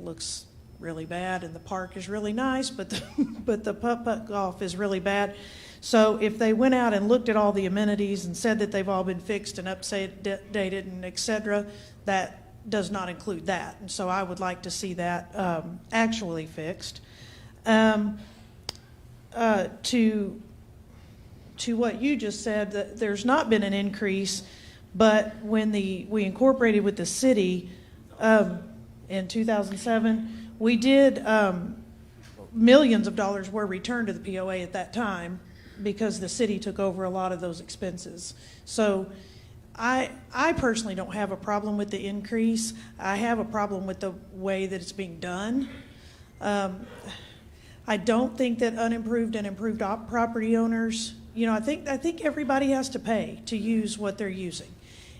looks really bad, and the park is really nice, but the putt-putt golf is really bad. So if they went out and looked at all the amenities and said that they've all been fixed and updated and et cetera, that does not include that. And so I would like to see that actually fixed. To what you just said, that there's not been an increase, but when we incorporated with the city in 2007, we did millions of dollars were returned to the POA at that time because the city took over a lot of those expenses. So I personally don't have a problem with the increase. I have a problem with the way that it's being done. I don't think that unimproved and improved property owners, I think everybody has to pay to use what they're using.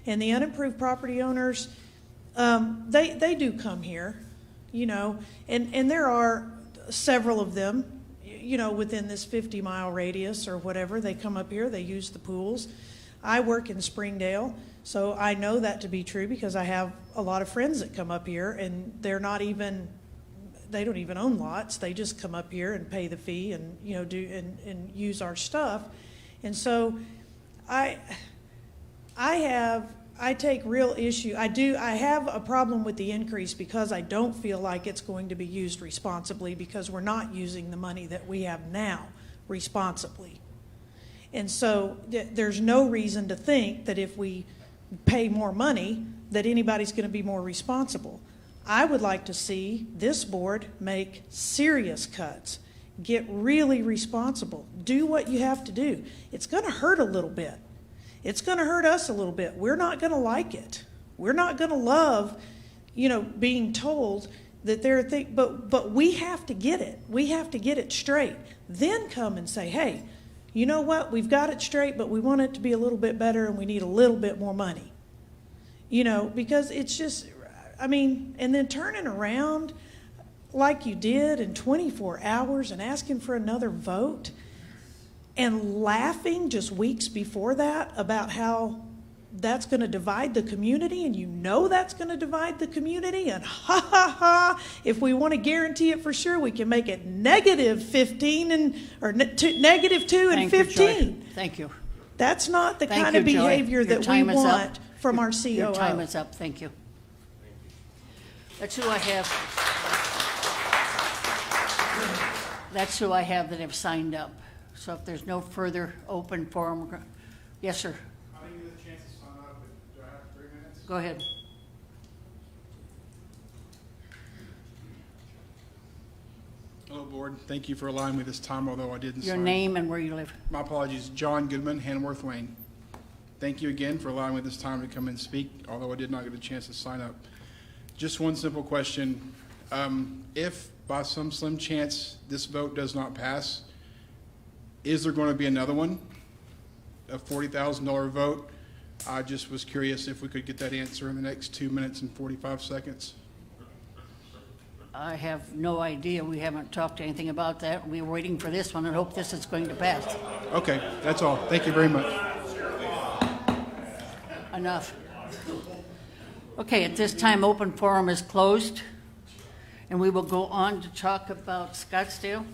And the unimproved property owners, they do come here, and there are several of them. within this 50-mile radius or whatever, they come up here, they use the pools. I work in Springdale, so I know that to be true because I have a lot of friends that come up here, and they don't even own lots. They just come up here and pay the fee and, do and use our stuff. And so I take real issue. I have a problem with the increase because I don't feel like it's going to be used responsibly because we're not using the money that we have now responsibly. And so there's no reason to think that if we pay more money that anybody's going to be more responsible. I would like to see this board make serious cuts, get really responsible, do what you have to do. It's going to hurt a little bit. It's going to hurt us a little bit. We're not going to like it. We're not going to love, being told that there are things, but we have to get it. We have to get it straight. Then come and say, hey, you know what? We've got it straight, but we want it to be a little bit better and we need a little bit more money. Because it's just, and then turning around like you did in 24 hours and asking for another vote and laughing just weeks before that about how that's going to divide the community, and that's going to divide the community, and if we want to guarantee it for sure, we can make it -15 or -2 and 15. Thank you. That's not the Thank kind you, of Joy. behavior Your that we time is up. want from our COO. Your time is up. Thank you. That's who I have. That's who I have that have signed up. So if there's no further open forum, yes, sir. I didn't get a chance to sign up, but do I have 3 minutes? Go ahead. Hello, Board. Thank you for allowing me this time, although I didn't Your sign. name and where you live. My apologies. John Goodman, Hanworth Lane. Thank you again for allowing me this time to come and speak, although I did not get a chance to sign up. Just one simple question. If by some slim chance this vote does not pass, is there going to be another one? A $40,000 vote? I just was curious if we could get that answer in the next 2 minutes and 45 seconds. I have no idea. We haven't talked anything about that. We're waiting for this one and hope this is going to pass. Okay, that's all. Thank you very much. Enough. Okay, at this time, open forum is closed, and we will go on to talk about Scottsdale.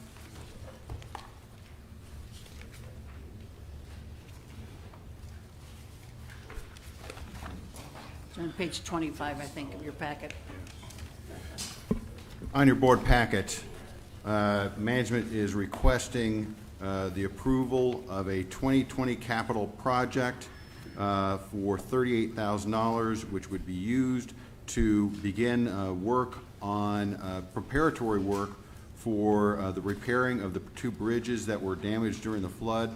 It's on page 25, I think, of your packet. On your board packet, management is requesting the approval of a 2020 capital project for $38,000, which would be used to begin work on preparatory work for the repairing of the 2 bridges that were damaged during the flood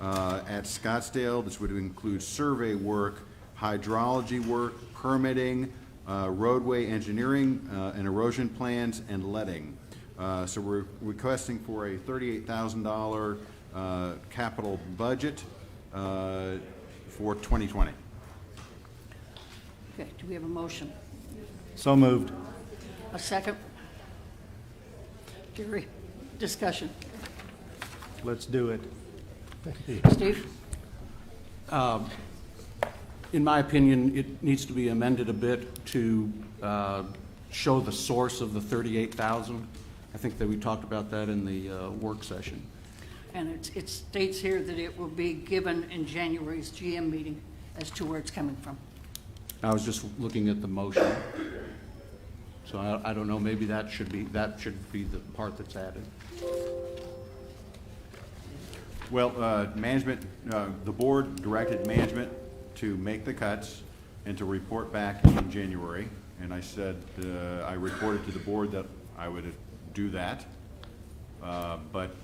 at Scottsdale. This would include survey work, hydrology work, permitting, roadway engineering and erosion plans, and letting. So we're requesting for a $38,000 capital budget for 2020. Okay, do we have a motion? So moved. A second? Gary, discussion. Let's do it. Steve? In my opinion, it needs to be amended a bit to show the source of the $38,000. I think that we talked about that in the work session. And it states here that it will be given in January's GM meeting as to where it's coming from. I was just looking at the motion. So I don't know, maybe that should be the part that's added. Well, management, the board directed management to make the cuts and to report back in January. And I said, I reported to the board that I would do that. But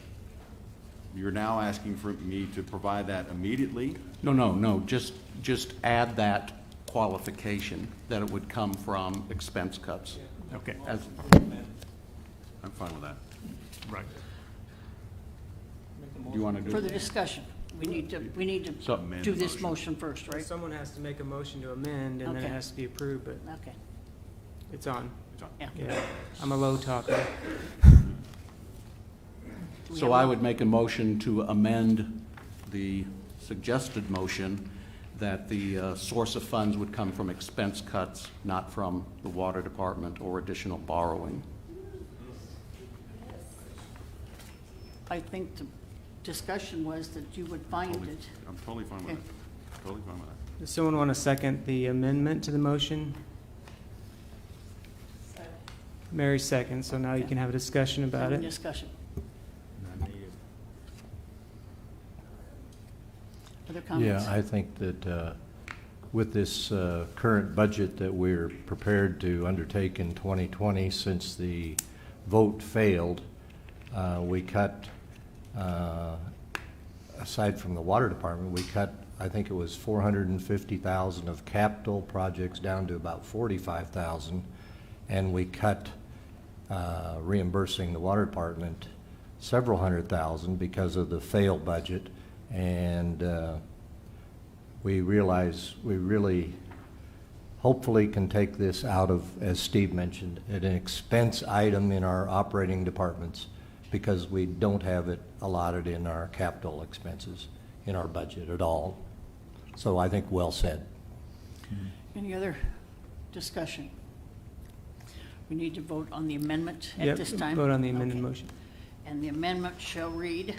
you're now asking for me to provide that immediately? No, just add that qualification that it would come from expense cuts. Okay. I'm fine with that. Right. Do you want to do Further discussion. We need to do this motion first, right? Someone has to make a motion to amend, and then it Okay. has to be approved, but Okay. it's on. Yeah. Yeah, I'm a low talker. So I would make a motion to amend the suggested motion that the source of funds would come from expense cuts, not from the water department or additional borrowing. I think the discussion was that you would find it. I'm totally fine with Okay. it. Totally fine with that. Does someone want to second the amendment to the motion? Mary seconds, so now you can have a discussion about Have a it. discussion. Other comments? Yeah, I think that with this current budget that we're prepared to undertake in 2020, since the vote failed, we cut, aside from the water department, we cut, I think it was 450,000 of capital projects down to about 45,000, and we cut reimbursing the water department several hundred thousand because of the failed budget. And we realize we really hopefully can take this out of, as Steve mentioned, an expense item in our operating departments because we don't have it allotted in our capital expenses in our budget at all. So I think well said. Any other discussion? We need to vote on the amendment at Yep, this time. vote on the amended Okay. motion. And the amendment shall read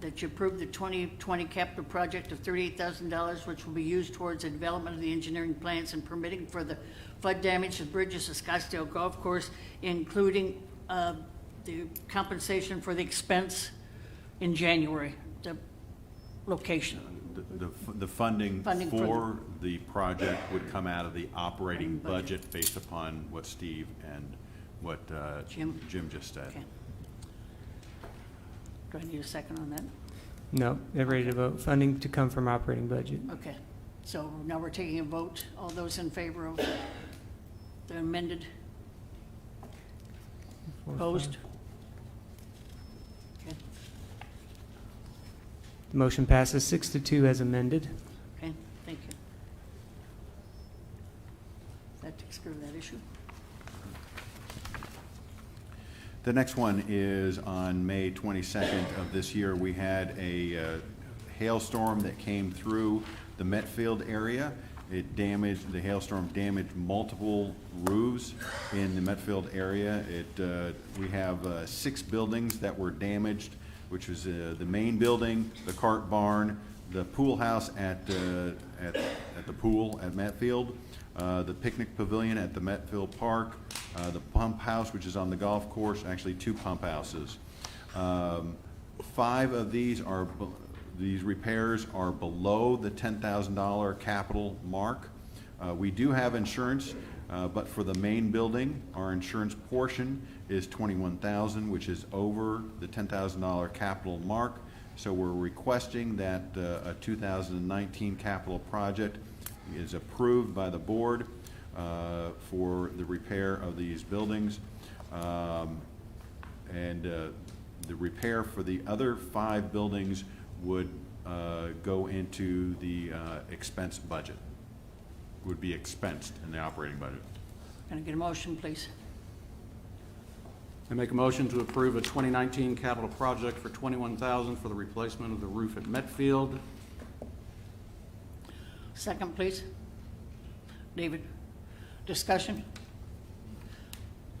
that you approve the 2020 capital project of $38,000, which will be used towards the development of the engineering plans and permitting for the flood damage to bridges of Scottsdale Golf Course, including the compensation for the expense in January, the location. The funding Funding for for the project would come out of the operating budget based upon what Steve and what Jim just said. Okay. Do I need a second on that? No, they're ready to vote. Funding to come from operating budget. Okay, so now we're taking a vote. All those in favor of the amended? Opposed? Okay, The motion passes 6-2 as amended. okay, thank you. That takes care of that issue. The next one is on May 22nd of this year. We had a hailstorm that came through the Metfield area. The hailstorm damaged multiple roofs in the Metfield area. We have 6 buildings that were damaged, which was the main building, the cart barn, the pool house at the pool at Metfield, the picnic pavilion at the Metfield Park, the pump house, which is on the golf course, actually 2 pump houses. 5 of these repairs are below the $10,000 capital mark. We do have insurance, but for the main building, our insurance portion is $21,000, which is over the $10,000 capital mark. So we're requesting that a 2019 capital project is approved by the board for the repair of these buildings. And the repair for the other 5 buildings would go into the expense budget, would be expensed in the operating budget. Can I get a motion, please? I make a motion to approve a 2019 capital project for $21,000 for the replacement of the roof at Metfield. Second, please. David, discussion?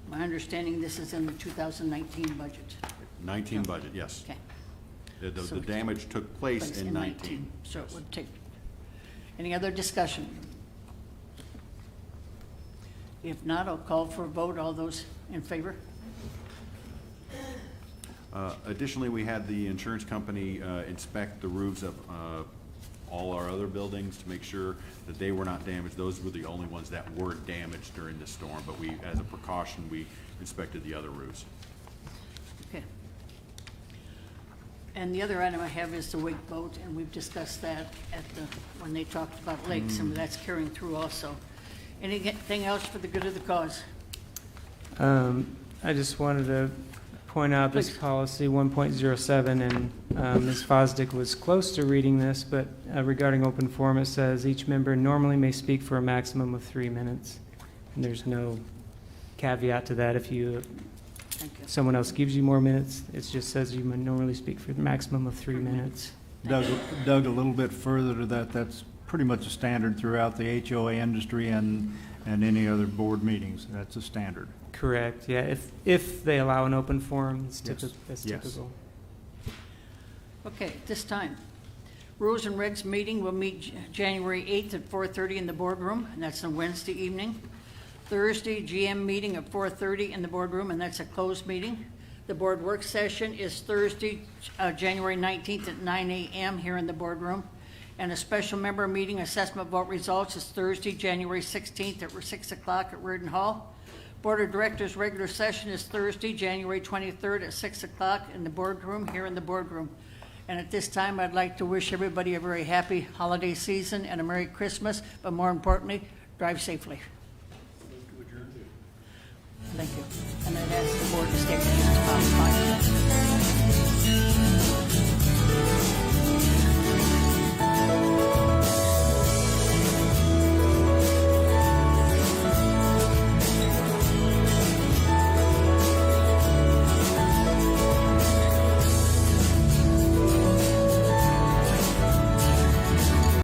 My understanding, this is in the 2019 budget. 19 budget, yes. Okay. The damage took place in 19. So it would take. Any other discussion? If not, I'll call for a vote. All those in favor? Additionally, we had the insurance company inspect the roofs of all our other buildings to make sure that they were not damaged. Those were the only ones that were damaged during the storm, but we, as a precaution, we inspected the other roofs. Okay. And the other item I have is the wake boat, and we've discussed that when they talked about lakes, and that's carrying through also. Anything else for the good of the cause? I just wanted to point out this policy 1.07, and Ms. Fosdick was close to reading this, but regarding open forum, it says each member normally may speak for a maximum of 3 minutes. And there's no caveat to that. If you Thank you. someone else gives you more minutes, it just says you normally speak for a maximum of 3 minutes. Doug, a little bit further to that, that's pretty much a standard throughout the HOA industry and any other board meetings. That's a standard. Correct, yeah, if they allow an open forum, it's Yes. that's Yes. typical. Okay, at this time, Rules and Regs meeting will meet January 8th at 4:30 in the boardroom, and that's on Wednesday evening. Thursday, GM meeting at 4:30 in the boardroom, and that's a closed meeting. The board work session is Thursday, January 19th at 9 a.m. here in the boardroom. And a special member meeting assessment vote results is Thursday, January 16th at 6 o'clock at Reardon Hall. Board of Directors regular session is Thursday, January 23rd at 6 o'clock in the boardroom, here in the boardroom. And at this time, I'd like to wish everybody a very happy holiday season and a Merry Christmas, but more importantly, drive safely. Thank you. And I'd ask the board to stay for just about 5 minutes.